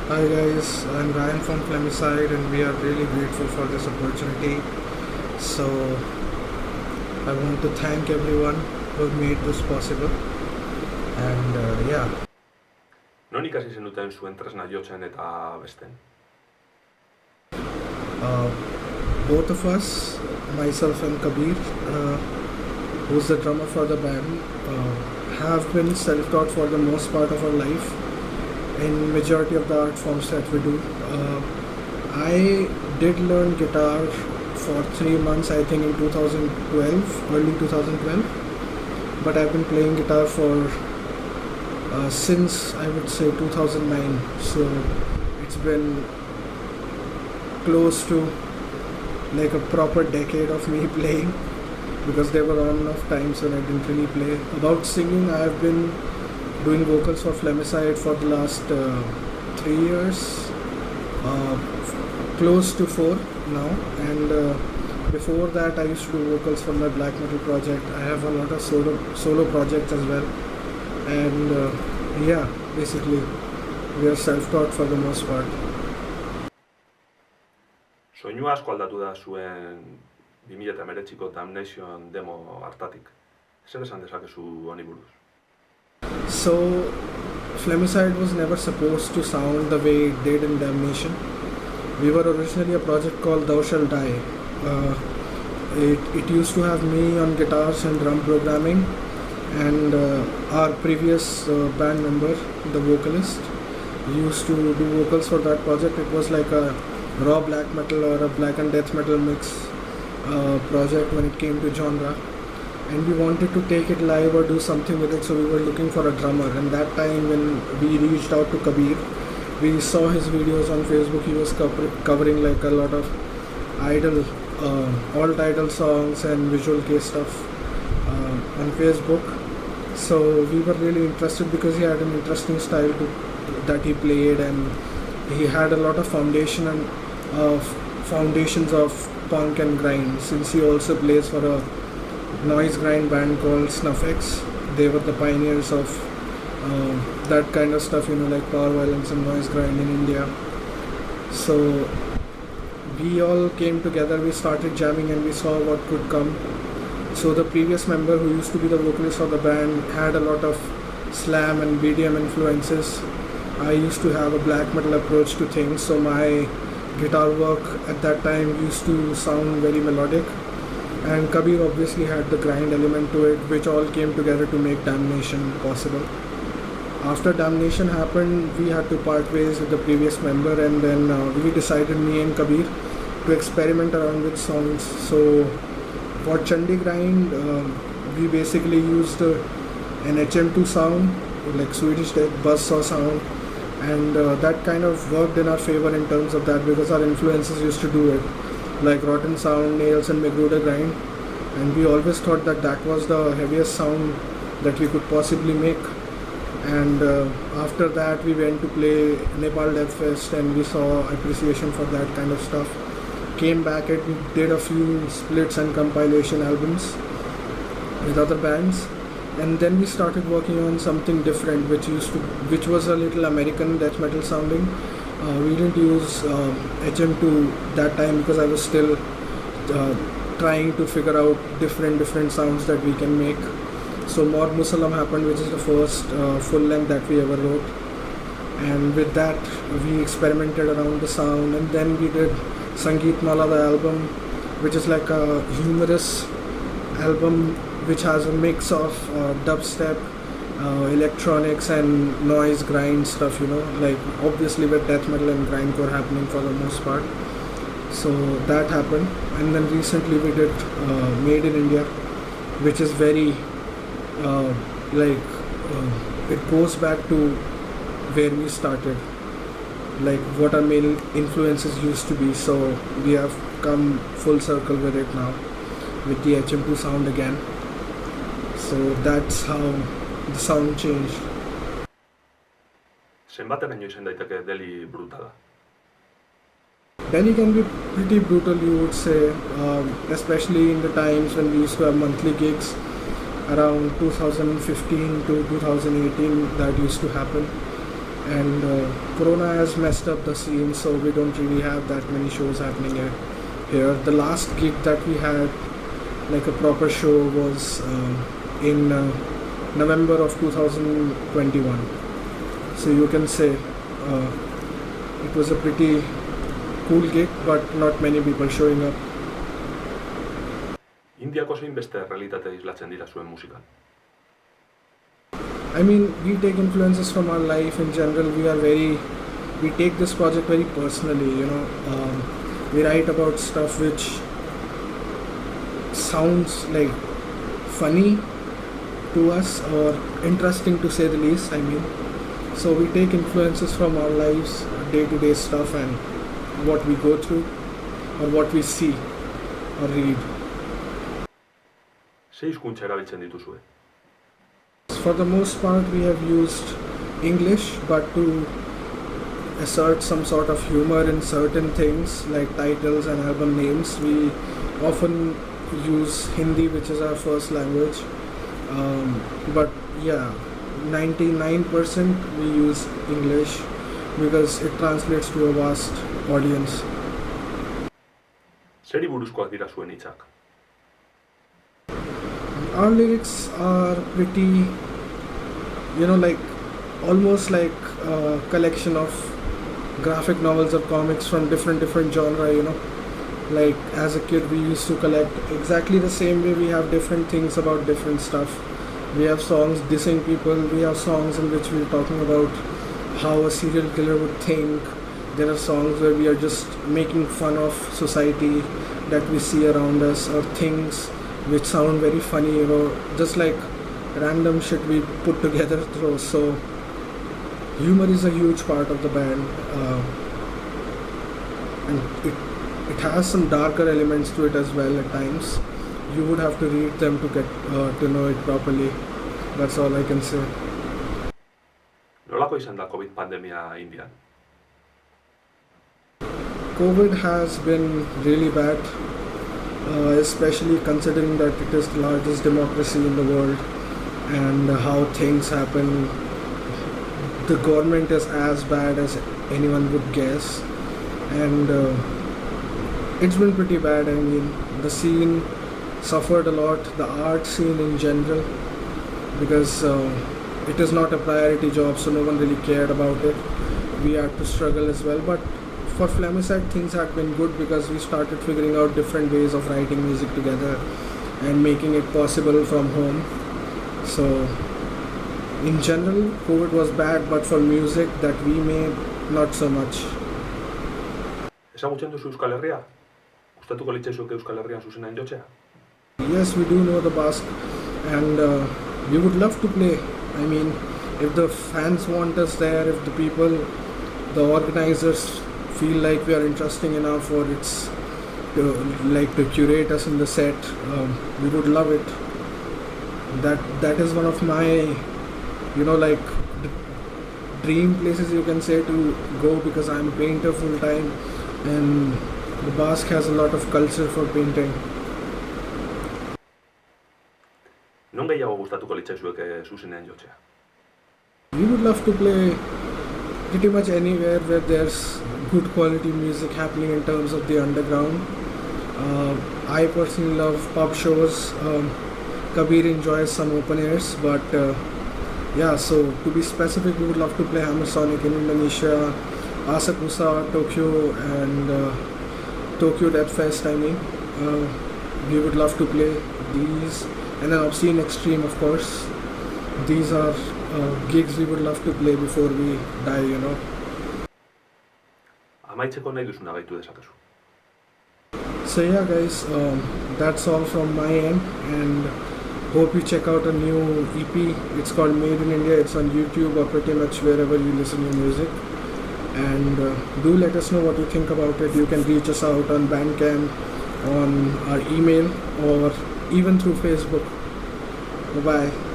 Hi guys, I'm Ryan from PHLEGMICIDE and we are really grateful for this opportunity. So I want to thank everyone who made this possible and yeah. Non ikasi zenuten zuen tresna jotzen eta besten? Both of us, myself and Kabir, who's the drummer for the band, have been self-taught for the most part of our life in majority of the art forms that we do. I did learn guitar for 3 months, I think in 2012, early 2012, but I've been playing guitar for since I would say 2009, so it's been close to like a proper decade of me playing, because there were on and off times when I didn't really play. About singing, I have been doing vocals for PHLEGMICIDE for the last 3 years, close to 4 now, and before that I used to do vocals for my black metal project. I have a lot of solo projects as well, and yeah, basically we are self-taught for the most part. Soinua asko aldatu da zuen 2019ko Damnation demo hartatik. Zer esan dezakezu honi buruz? So PHLEGMICIDE was never supposed to sound the way it did in Damnation. We were originally a project called Thou Shall Die. It used to have me on guitars and drum programming, and our previous band member, the vocalist, used to do vocals for that project. It was like a raw black metal or a black and death metal mix project when it came to genre, and we wanted to take it live or do something with it, so we were looking for a drummer. And that time when we reached out to Kabir, we saw his videos on Facebook. He was covering like a lot of idol, alt idol songs and visual kei stuff on Facebook. So we were really interested because he had an interesting style that he played, and he had a lot of foundations of punk and grind, since he also plays for a noise grind band called Snuffx. They were the pioneers of that kind of stuff, like power violence and noise grind in India. So we all came together, we started jamming, and we saw what could come. So the previous member, who used to be the vocalist of the band, had a lot of slam and BDM influences. I used to have a black metal approach to things, so my guitar work at that time used to sound very melodic, and Kabir obviously had the grind element to it, which all came together to make Damnation possible. After Damnation happened, we had to part ways with the previous member, and then we decided, me and Kabir, to experiment around with songs. So for Chandi Grind, we basically used an HM2 sound, like Swedish death buzzsaw sound, and that kind of worked in our favor in terms of that, because our influences used to do it, like Rotten Sound, Nails and Magruder Grind, and we always thought that that was the heaviest sound that we could possibly make. And after that we went to play Nepal Death Fest, and we saw appreciation for that kind of stuff. Came back and we did a few splits and compilation albums with other bands, and then we started working on something different, which was a little American death metal sounding. We didn't use HM2 that time, because I was still trying to figure out different sounds that we can make. So Maud Musallam happened, which is the first full length that we ever wrote, and with that we experimented around the sound. And then we did Sangeet Mala, the album, which is like a humorous album which has a mix of dubstep, electronics and noise grind stuff, like obviously with death metal and grindcore happening for the most part. So that happened, and then recently we did Made in India, which is very it goes back to where we started, like what our main influences used to be. So we have come full circle with it now, with the HM2 sound again. So that's how the sound changed. Zenbateraino izan daiteke Delhi brutala? Delhi can be pretty brutal, you would say, especially in the times when we used to have monthly gigs. Around 2015 to 2018 that used to happen, and Corona has messed up the scene, so we don't really have that many shows happening here. The last gig that we had, like a proper show, was in November of 2021. So you can say it was a pretty cool gig, but not many people showing up. Indiako zein beste realitate islatzen dira zuen musikan? I mean, we take influences from our life in general. We take this project very personally, you know. We write about stuff which sounds like funny to us or interesting to say the least, I mean. So we take influences from our lives, day-to-day stuff, and what we go through or what we see or read. Ze hizkuntza erabiltzen dituzue? For the most part, we have used English, but to assert some sort of humor in certain things like titles and album names, we often use Hindi, which is our first language. But yeah, 99% we use English because it translates to a vast audience. Zeri buruzkoak dira zuen hitzak? Our lyrics are pretty, you know, like almost like a collection of graphic novels or comics from different genre, you know. Like as a kid we used to collect exactly the same way. We have different things about different stuff. We have songs dissing people, we have songs in which we're talking about how a serial killer would think. There are songs where we are just making fun of society that we see around us, or things which sound very funny, you know, just like random shit we put together through. So humor is a huge part of the band, and it has some darker elements to it as well at times. You would have to read them to get to know it properly. That's all I can say. Nolako izan da COVID pandemia Indian? COVID has been really bad, especially considering that it is the largest democracy in the world, and how things happen. The government is as bad as anyone would guess, and it's been pretty bad. I mean, the scene suffered a lot, the art scene in general, because it is not a priority job, so no one really cared about it. We had to struggle as well, but for PHLEGMICIDE things had been good because we started figuring out different ways of writing music together and making it possible from home. So in general, COVID was bad, but for music that we made, not so much. Ezagutzen duzu Euskal Herria? Gustatuko litzaizuke Euskal Herrian zuzenean jotzea? Yes, we do know the Basque, and we would love to play. I mean, if the fans want us there, if the people, the organizers feel like we are interesting enough, or it's to curate us in the set, we would love it. That is one of my, you know, like dream places, you can say, to go, because I'm a painter full time, and the Basque has a lot of culture for painting. Non gehiago gustatuko litzaizuke zuzenean jotzea? We would love to play pretty much anywhere where there's good quality music happening in terms of the underground. I personally love pub shows. Kabir enjoys some open airs, but yeah, so to be specific, we would love to play Hammer Sonic in Indonesia, Asakusa, Tokyo, and Tokyo Death Fest, I mean. We would love to play these, and then Obscene Extreme, of course. These are gigs we would love to play before we die, you know. Amaitzeko nahi duzuna gaitu dezakezu. So yeah guys, that's all from my end, and hope you check out a new EP. It's called Made in India. It's on YouTube or pretty much wherever you listen to music. And do let us know what you think about it. You can reach us out on Bandcamp, on our email, or even through Facebook. Bye-bye.